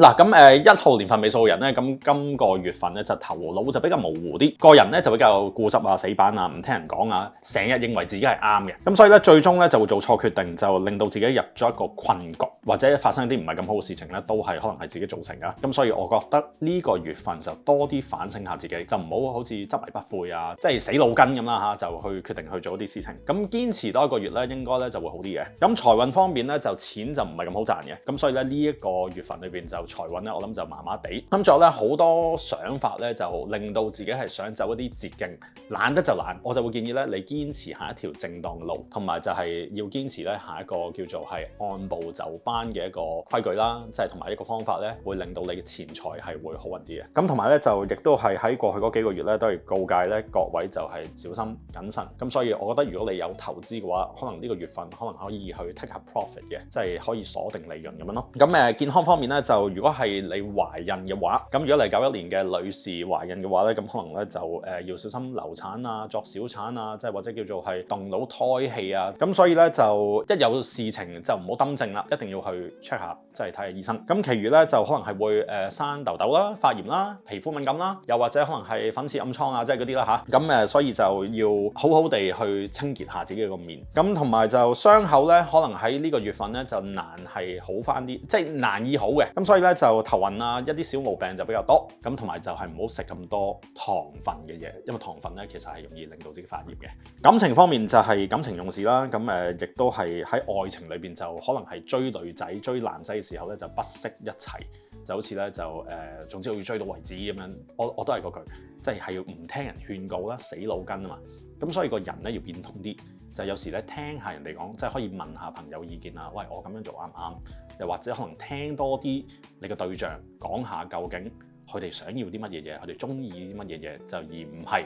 嗱，咁1號年份尾數嘅人咧，咁今個月份咧就頭腦就比較模糊啲，個人咧就比較固執啊、死板啊、唔聽人講啊，成日認為自己係啱嘅，咁所以咧最終咧就會做錯決定，就令到自己入咗一個困局，或者發生一啲唔係咁好嘅事情咧，都係可能係自己造成㗎。咁所以我覺得呢個月份就多啲反省下自己，就唔好好似執迷不悔啊，即係死腦筋咁啦嚇，就去決定去做一啲事情。咁堅持多一個月咧，應該咧就會好啲嘅。咁財運方面咧，就錢就唔係咁好賺嘅，咁所以咧呢一個月份裏邊就財運咧，我諗就麻麻地。咁仲有咧好多想法咧，就令到自己係想走一啲捷徑，懶得就懶。我就會建議咧，你堅持行一條正當嘅路，同埋就係要堅持咧行一個叫做係按部就班嘅一個規矩啦，即係同埋一個方法咧，會令到你嘅錢財係會好運啲嘅。咁同埋咧就亦都係喺過去嗰幾個月咧，都係告誡咧各位就係小心謹慎。咁所以我覺得如果你有投資嘅話，可能呢個月份可能可以去 take 下 profit 嘅，即係可以鎖定利潤咁樣咯。咁健康方面咧，就如果係你懷孕嘅話，咁如果嚟91年嘅女士懷孕嘅話咧，咁可能咧就要小心流產啊、作小產啊，即係或者叫做係動到胎氣啊。咁所以咧就一有事情就唔好抌症啦，一定要去 check 下，即係睇下醫生。咁其餘咧就可能係會生痘痘啦、發炎啦、皮膚敏感啦，又或者可能係粉刺暗瘡啊，即係嗰啲啦嚇。咁所以就要好好地去清潔下自己個面。咁同埋就傷口咧，可能喺呢個月份咧就難係好翻啲，即係難以好嘅。咁所以咧就頭暈啊，一啲小毛病就比較多。咁同埋就係唔好食咁多糖分嘅嘢，因為糖分咧其實係容易令到自己發炎嘅。感情方面就係感情用事啦，咁亦都係喺愛情裏邊就可能係追女仔、追男仔嘅時候咧就不惜一切，就好似咧就總之我要追到為止咁樣。我都係嗰句，即係要唔聽人勸告啦，死腦筋啊嘛。咁所以個人咧要變通啲，就有時咧聽下人哋講，即係可以問下朋友意見啊。喂，我咁樣做啱唔啱？又或者可能聽多啲你嘅對象講下究竟佢哋想要啲乜嘢嘢，佢哋中意啲乜嘢嘢，就而唔係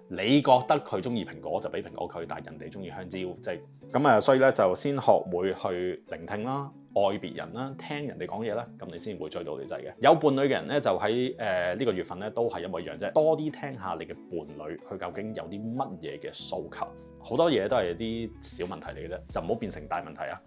你覺得佢中意蘋果就俾蘋果佢，但係人哋中意香蕉，即係咁所以咧就先學會去聆聽啦，愛別人啦，聽人哋講嘢啦，咁你先會追到女仔嘅。有伴侶嘅人咧，就喺呢個月份咧都係一模一樣啫，多啲聽下你嘅伴侶，佢究竟有啲乜嘢嘅訴求，好多嘢都係啲小問題嚟嘅啫，就唔好變成大問題啊！